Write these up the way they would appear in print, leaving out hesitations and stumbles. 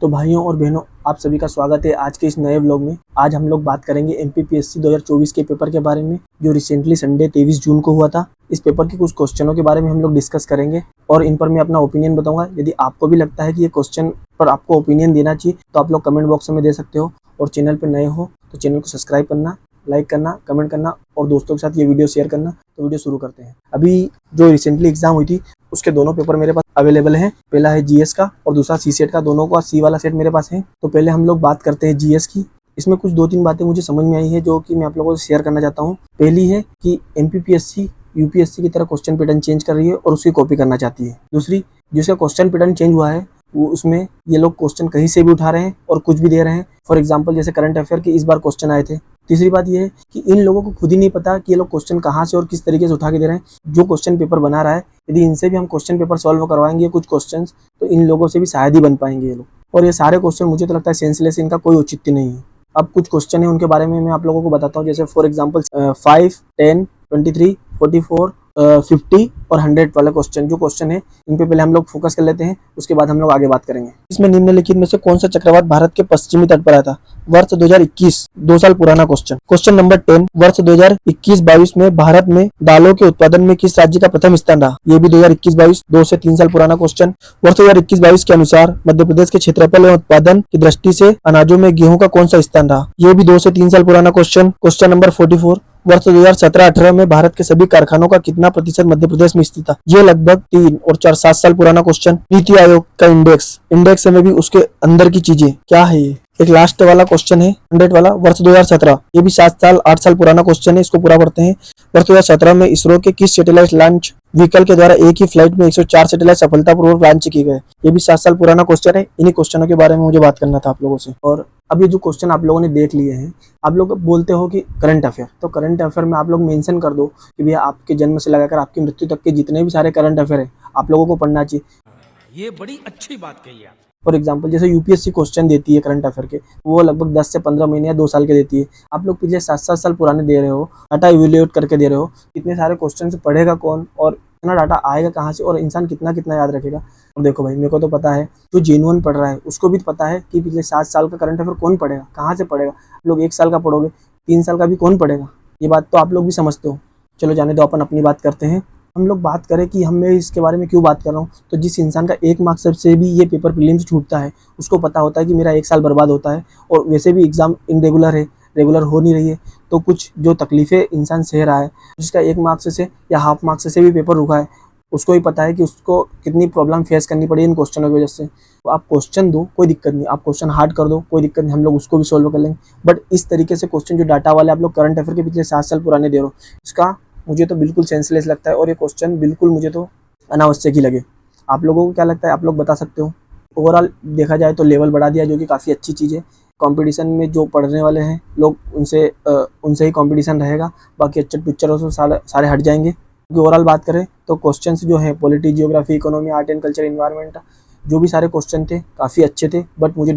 तो भाइयों और बहनों, आप सभी का स्वागत है आज के इस नए व्लॉग में। आज हम लोग बात करेंगे एमपीपीएससी 2024 के पेपर के बारे में, जो रिसेंटली संडे 23 जून को हुआ था। इस पेपर के कुछ क्वेश्चनों के बारे में हम लोग डिस्कस करेंगे और इन पर मैं अपना ओपिनियन बताऊंगा। यदि आपको भी लगता है कि ये क्वेश्चन पर आपको ओपिनियन देना चाहिए तो आप लोग कमेंट बॉक्स में दे सकते हो। और चैनल पर नए हो तो चैनल को सब्सक्राइब करना, लाइक करना, कमेंट करना और दोस्तों के साथ ये वीडियो शेयर करना। तो वीडियो शुरू करते हैं। अभी जो रिसेंटली एग्जाम हुई थी उसके दोनों पेपर मेरे पास अवेलेबल हैं। पहला है जीएस का और दूसरा सीसेट का। दोनों का सी वाला सेट मेरे पास है। तो पहले हम लोग बात करते हैं जीएस की। इसमें कुछ 2-3 बातें मुझे समझ में आई है जो कि मैं आप लोगों से शेयर करना चाहता हूँ। पहली है कि एमपीपीएससी यूपीएससी की तरह क्वेश्चन पैटर्न चेंज कर रही है और उसकी कॉपी करना चाहती है। दूसरी, जिसका क्वेश्चन पैटर्न चेंज हुआ है वो उसमें ये लोग क्वेश्चन कहीं से भी उठा रहे हैं और कुछ भी दे रहे हैं। फॉर एग्जाम्पल जैसे करंट अफेयर के इस बार क्वेश्चन आए थे। तीसरी बात यह है कि इन लोगों को खुद ही नहीं पता कि ये लोग क्वेश्चन कहाँ से और किस तरीके से उठा के दे रहे हैं। जो क्वेश्चन पेपर बना रहा है, यदि इनसे भी हम क्वेश्चन पेपर सॉल्व करवाएंगे कुछ क्वेश्चंस, तो इन लोगों से भी शायद ही बन पाएंगे ये लोग। और ये सारे क्वेश्चन मुझे तो लगता है सेंसलेस, इनका कोई औचित्य नहीं है। अब कुछ क्वेश्चन है उनके बारे में मैं आप लोगों को बताता हूँ। जैसे फॉर एग्जाम्पल 5, 10, 23, 44, 50 और 100 वाला क्वेश्चन जो क्वेश्चन है, इन पे पहले हम लोग फोकस कर लेते हैं, उसके बाद हम लोग आगे बात करेंगे। इसमें निम्नलिखित में से कौन सा चक्रवात भारत के पश्चिमी तट पर आया था? वर्ष 2021, 2 साल पुराना क्वेश्चन। क्वेश्चन नंबर 10, वर्ष 2021-22 में भारत में दालों के उत्पादन में किस राज्य का प्रथम स्थान रहा? ये भी 2021-22, 2 से 3 साल पुराना क्वेश्चन। वर्ष 2021-22 के अनुसार मध्य प्रदेश के क्षेत्रफल एवं उत्पादन की दृष्टि से अनाजों में गेहूं का कौन सा स्थान रहा? ये भी 2 से 3 साल पुराना क्वेश्चन। क्वेश्चन नंबर 44, वर्ष 2017-18 में भारत के सभी कारखानों का कितना प्रतिशत मध्य प्रदेश में स्थित था? ये लगभग 3 और 4 7 साल पुराना क्वेश्चन। नीति आयोग का इंडेक्स में भी उसके अंदर की चीजें क्या है? ये एक लास्ट वाला क्वेश्चन है 100 वाला, वर्ष 2017। ये भी 7 साल 8 साल पुराना क्वेश्चन है। इसको पूरा पढ़ते हैं। वर्ष 2017 में इसरो के किस सैटेलाइट लॉन्च व्हीकल के द्वारा एक ही फ्लाइट में 104 सैटेलाइट सफलतापूर्वक लॉन्च किए गए? ये भी 7 साल पुराना क्वेश्चन है। इन्हीं क्वेश्चनों के बारे में मुझे बात करना था आप लोगों से। और अब ये जो क्वेश्चन आप लोगों ने देख लिए हैं, आप लोग बोलते हो कि करंट अफेयर, तो करंट अफेयर में आप लोग मेंशन कर दो कि भैया आपके जन्म से लगाकर आपकी मृत्यु तक के जितने भी सारे करंट अफेयर है आप लोगों को पढ़ना चाहिए। ये बड़ी अच्छी बात कही आप। फॉर एग्जाम्पल जैसे यूपीएससी क्वेश्चन देती है करंट अफेयर के, वो लगभग 10 से 15 महीने या 2 साल के देती है। आप लोग पिछले 7 साल पुराने दे रहे हो, डाटा इवेल्युएट करके दे रहे हो। इतने सारे क्वेश्चन से पढ़ेगा कौन और इतना डाटा आएगा कहाँ से और इंसान कितना कितना याद रखेगा? और देखो भाई, मेरे को तो पता है, जो जेन्युइन पढ़ रहा है उसको भी पता है कि पिछले 7 साल का करंट अफेयर कौन पढ़ेगा, कहाँ से पढ़ेगा। लोग 1 साल का पढ़ोगे, 3 साल का भी कौन पढ़ेगा? ये बात तो आप लोग भी समझते हो। चलो जाने दो, अपन अपनी बात करते हैं। हम लोग बात करें कि मैं इसके बारे में क्यों बात कर रहा हूँ, तो जिस इंसान का 1 मार्क्स से भी ये पेपर प्रीलिम्स छूटता है उसको पता होता है कि मेरा 1 साल बर्बाद होता है। और वैसे भी एग्जाम इनरेगुलर है, रेगुलर हो नहीं रही है, तो कुछ जो तकलीफें इंसान सह रहा है, जिसका 1 मार्क्स से या हाफ मार्क्स से भी पेपर रुका है, उसको ही पता है कि उसको कितनी प्रॉब्लम फेस करनी पड़ी इन क्वेश्चनों की वजह से। तो आप क्वेश्चन दो, कोई दिक्कत नहीं, आप क्वेश्चन हार्ड कर दो, कोई दिक्कत नहीं, हम लोग उसको भी सोल्व कर लेंगे। बट इस तरीके से क्वेश्चन जो डाटा वाले आप लोग करंट अफेयर के पिछले 7 साल पुराने दे रहे हो, इसका मुझे तो बिल्कुल सेंसलेस लगता है और ये क्वेश्चन बिल्कुल मुझे तो अनावश्यक ही लगे। आप लोगों को क्या लगता है, आप लोग बता सकते हो। ओवरऑल देखा जाए तो लेवल बढ़ा दिया, जो कि काफ़ी अच्छी चीज़ है। कंपटीशन में जो पढ़ने वाले हैं लोग, उनसे ही कंपटीशन रहेगा, बाकी अच्छे पिक्चरों से सारे हट जाएंगे। क्योंकि ओवरऑल बात करें तो क्वेश्चंस जो हैं polity, geography, economy, art and culture, environment, जो भी सारे क्वेश्चन थे काफ़ी अच्छे थे। बट मुझे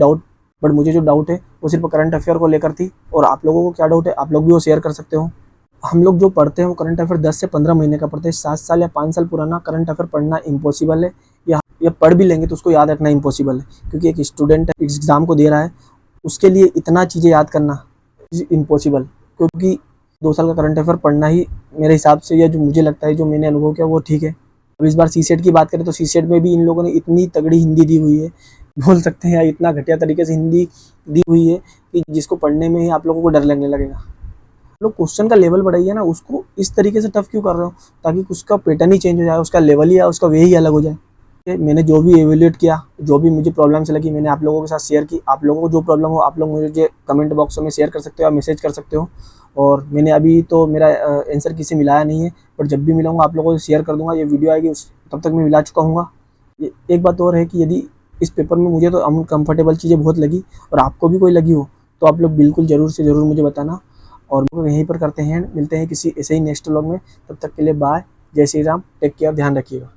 जो डाउट है वो सिर्फ करंट अफेयर को लेकर थी। और आप लोगों को क्या डाउट है आप लोग भी वो शेयर कर सकते हो। हम लोग जो पढ़ते हैं वो करंट अफेयर 10 से 15 महीने का पढ़ते हैं। 7 साल या 5 साल पुराना करंट अफेयर पढ़ना इम्पॉसिबल है, या पढ़ भी लेंगे तो उसको याद रखना इम्पॉसिबल है। क्योंकि एक स्टूडेंट एग्जाम को दे रहा है, उसके लिए इतना चीज़ें याद करना इज इम्पॉसिबल। क्योंकि 2 साल का करंट अफेयर पढ़ना ही मेरे हिसाब से, या जो मुझे लगता है, जो मैंने अनुभव किया, वो ठीक है। अब इस बार सीसेट की बात करें तो सीसेट में भी इन लोगों ने इतनी तगड़ी हिंदी दी हुई है, बोल सकते हैं, या इतना घटिया तरीके से हिंदी दी हुई है कि जिसको पढ़ने में ही आप लोगों को डर लगने लगेगा। लोग क्वेश्चन का लेवल बढ़ाइए ना, उसको इस तरीके से टफ क्यों कर रहे हो? ताकि उसका पैटर्न ही चेंज हो जाए, उसका लेवल ही या उसका वे ही अलग हो जाए। मैंने जो भी एवेल्यूएट किया, जो भी मुझे प्रॉब्लम्स लगी, मैंने आप लोगों के साथ शेयर की। आप लोगों को जो प्रॉब्लम हो आप लोग मुझे कमेंट बॉक्स में शेयर कर सकते हो या मैसेज कर सकते हो। और मैंने अभी तो मेरा आंसर किसी मिलाया नहीं है, बट जब भी मिलाऊंगा आप लोगों को शेयर कर दूंगा। ये वीडियो आएगी तब तक मैं मिला चुका हूँ। एक बात और है कि यदि इस पेपर में मुझे तो अनकम्फर्टेबल चीज़ें बहुत लगी और आपको भी कोई लगी हो तो आप लोग बिल्कुल ज़रूर से ज़रूर मुझे बताना। और यहीं पर करते हैं, मिलते हैं किसी ऐसे ही नेक्स्ट व्लॉग में। तब तक के लिए बाय, जय श्री राम, टेक केयर, ध्यान रखिएगा।